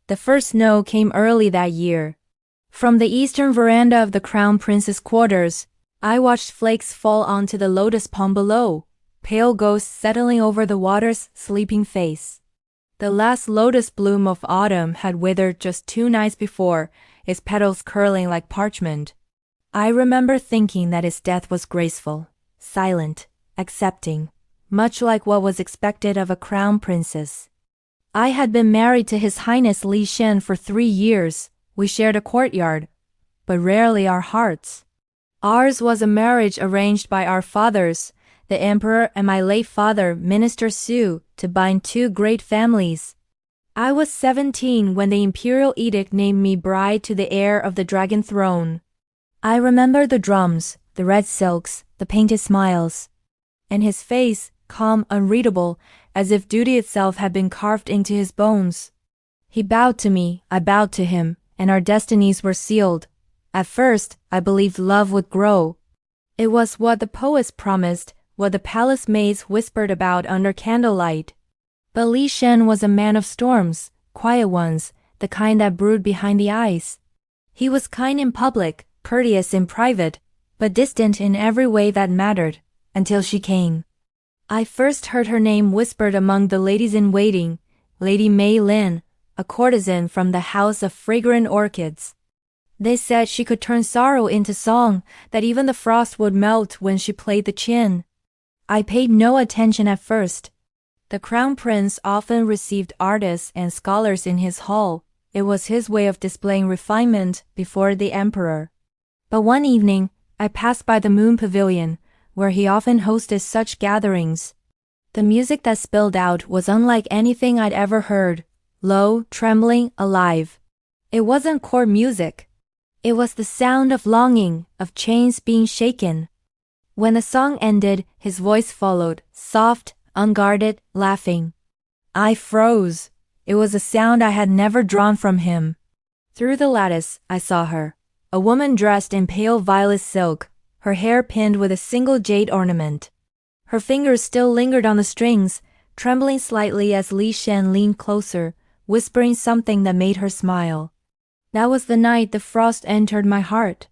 The first snow came early that year. From the eastern veranda of the Crown Prince's quarters, I watched flakes fall onto the lotus pond below, pale ghosts settling over the water's sleeping face. The last lotus bloom of autumn had withered just 2 nights before, its petals curling like parchment. I remember thinking that its death was graceful, silent, accepting, much like what was expected of a crown princess. I had been married to His Highness Li Shen for 3 years. We shared a courtyard, but rarely our hearts. Ours was a marriage arranged by our fathers, the emperor and my late father, Minister Su, to bind 2 great families. I was 17 when the imperial edict named me bride to the heir of the dragon throne. I remember the drums, the red silks, the painted smiles, and his face, calm, unreadable, as if duty itself had been carved into his bones. He bowed to me, I bowed to him, and our destinies were sealed. At first, I believed love would grow. It was what the poets promised, what the palace maids whispered about under candlelight. But Li Shen was a man of storms, quiet ones, the kind that brewed behind the eyes. He was kind in public, courteous in private, but distant in every way that mattered, until she came. I first heard her name whispered among the ladies-in-waiting, Lady Mei Lin, a courtesan from the House of Fragrant Orchids. They said she could turn sorrow into song, that even the frost would melt when she played the qin. I paid no attention at first. The crown prince often received artists and scholars in his hall. It was his way of displaying refinement before the emperor. But one evening, I passed by the Moon Pavilion, where he often hosted such gatherings. The music that spilled out was unlike anything I'd ever heard, low, trembling, alive. It wasn't court music. It was the sound of longing, of chains being shaken. When the song ended, his voice followed, soft, unguarded, laughing. I froze. It was a sound I had never drawn from him. Through the lattice, I saw her, a woman dressed in pale violet silk, her hair pinned with a single jade ornament. Her fingers still lingered on the strings, trembling slightly as Li Shen leaned closer, whispering something that made her smile. That was the night the frost entered my heart.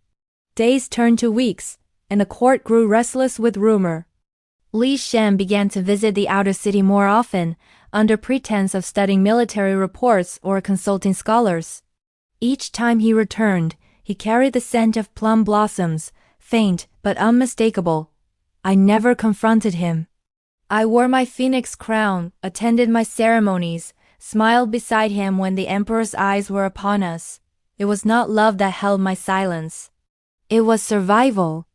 Days turned to weeks, and the court grew restless with rumor. Li Shen began to visit the outer city more often, under pretense of studying military reports or consulting scholars. Each time he returned, he carried the scent of plum blossoms, faint but unmistakable. I never confronted him. I wore my phoenix crown, attended my ceremonies, smiled beside him when the emperor's eyes were upon us. It was not love that held my silence. It was survival.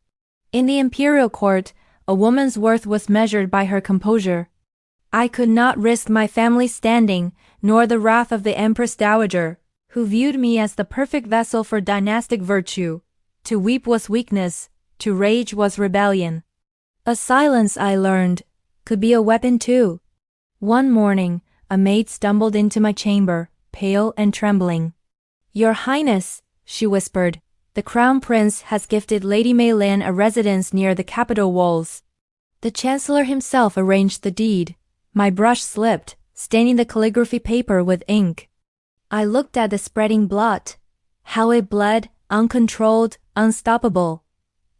In the imperial court, a woman's worth was measured by her composure. I could not risk my family's standing, nor the wrath of the Empress Dowager, who viewed me as the perfect vessel for dynastic virtue. To weep was weakness, to rage was rebellion. A silence, I learned, could be a weapon too. One morning, a maid stumbled into my chamber, pale and trembling. "Your Highness," she whispered, "the Crown Prince has gifted Lady Mei Lin a residence near the capital walls." The Chancellor himself arranged the deed. My brush slipped, staining the calligraphy paper with ink. I looked at the spreading blot. How it bled, uncontrolled, unstoppable.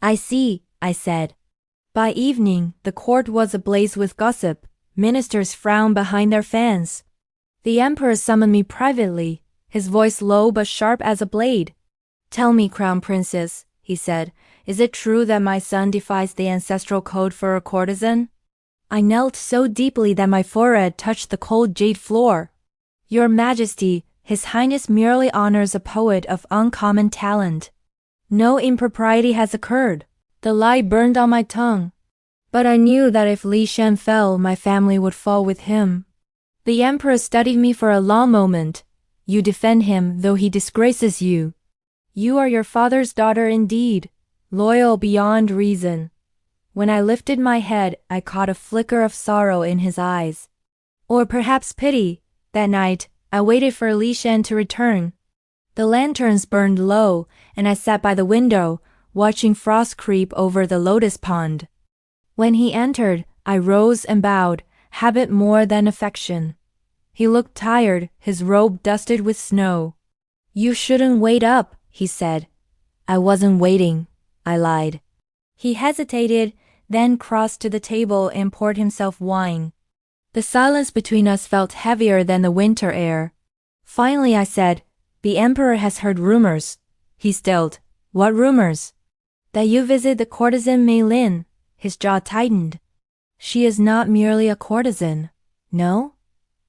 "I see," I said. By evening, the court was ablaze with gossip. Ministers frowned behind their fans. The emperor summoned me privately, his voice low but sharp as a blade. "Tell me, Crown Princess," he said, "is it true that my son defies the ancestral code for a courtesan?" I knelt so deeply that my forehead touched the cold jade floor. "Your Majesty, His Highness merely honors a poet of uncommon talent. No impropriety has occurred." The lie burned on my tongue. But I knew that if Li Shen fell, my family would fall with him. The emperor studied me for a long moment. "You defend him, though he disgraces you. You are your father's daughter indeed, loyal beyond reason." When I lifted my head, I caught a flicker of sorrow in his eyes. Or perhaps pity. That night, I waited for Li Shen to return. The lanterns burned low, and I sat by the window, watching frost creep over the lotus pond. When he entered, I rose and bowed, habit more than affection. He looked tired, his robe dusted with snow. "You shouldn't wait up," he said. "I wasn't waiting," I lied. He hesitated, then crossed to the table and poured himself wine. The silence between us felt heavier than the winter air. Finally I said, "The emperor has heard rumors." He stilled. "What rumors?" "That you visit the courtesan Mei Lin." His jaw tightened. "She is not merely a courtesan." "No?"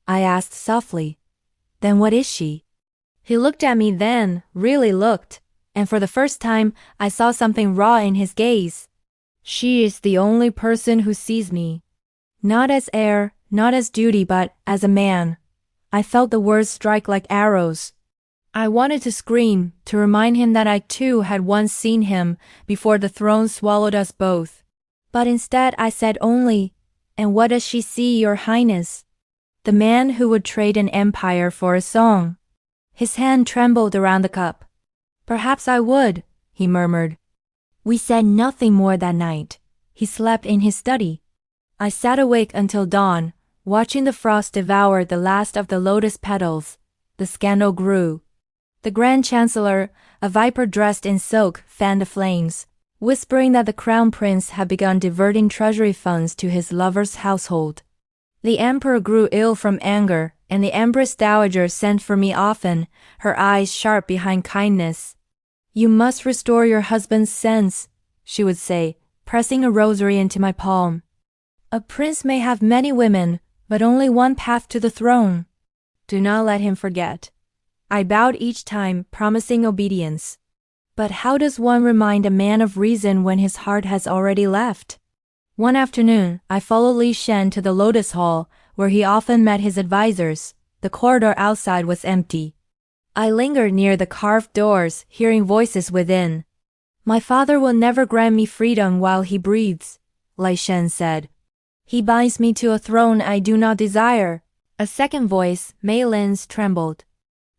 I asked softly. "Then what is she?" He looked at me then, really looked, and for the first time I saw something raw in his gaze. "She is the only person who sees me. Not as heir, not as duty, but as a man." I felt the words strike like arrows. I wanted to scream, to remind him that I too had once seen him before the throne swallowed us both. But instead I said only, "And what does she see, Your Highness?" "The man who would trade an empire for a song." His hand trembled around the cup. "Perhaps I would," he murmured. We said nothing more that night. He slept in his study. I sat awake until dawn, watching the frost devour the last of the lotus petals. The scandal grew. The Grand Chancellor, a viper dressed in silk, fanned the flames, whispering that the Crown Prince had begun diverting treasury funds to his lover's household. The Emperor grew ill from anger, and the Empress Dowager sent for me often, her eyes sharp behind kindness. "You must restore your husband's sense," she would say, pressing a rosary into my palm. "A prince may have many women, but only one path to the throne. Do not let him forget." I bowed each time, promising obedience. But how does one remind a man of reason when his heart has already left? One afternoon, I followed Li Shen to the Lotus Hall, where he often met his advisors. The corridor outside was empty. I lingered near the carved doors, hearing voices within. "My father will never grant me freedom while he breathes," Li Shen said. "He binds me to a throne I do not desire." A second voice, Mei Lin's, trembled.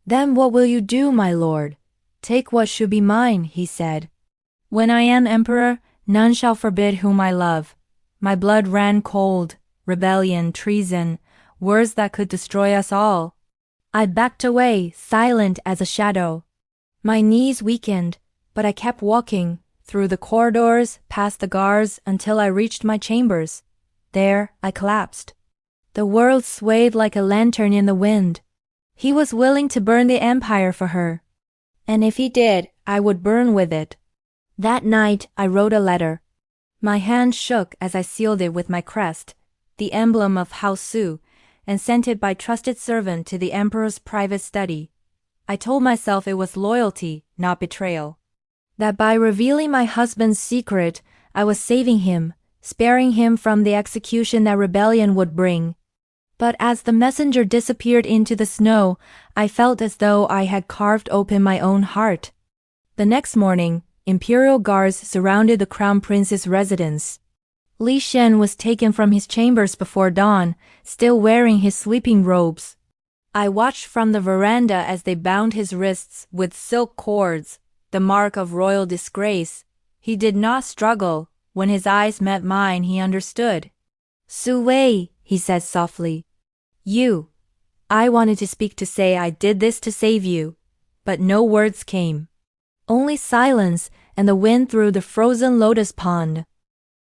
"Then what will you do, my lord?" "Take what should be mine," he said. "When I am emperor, none shall forbid whom I love." My blood ran cold. Rebellion, treason, words that could destroy us all. I backed away, silent as a shadow. My knees weakened, but I kept walking, through the corridors, past the guards, until I reached my chambers. There, I collapsed. The world swayed like a lantern in the wind. He was willing to burn the empire for her. And if he did, I would burn with it. That night, I wrote a letter. My hand shook as I sealed it with my crest, the emblem of House Su, and sent it by trusted servant to the emperor's private study. I told myself it was loyalty, not betrayal. That by revealing my husband's secret, I was saving him, sparing him from the execution that rebellion would bring. But as the messenger disappeared into the snow, I felt as though I had carved open my own heart. The next morning, imperial guards surrounded the crown prince's residence. Li Shen was taken from his chambers before dawn, still wearing his sleeping robes. I watched from the veranda as they bound his wrists with silk cords, the mark of royal disgrace. He did not struggle. When his eyes met mine, he understood. "Su Wei," he said softly. "You." I wanted to speak, to say I did this to save you, but no words came. Only silence and the wind through the frozen lotus pond.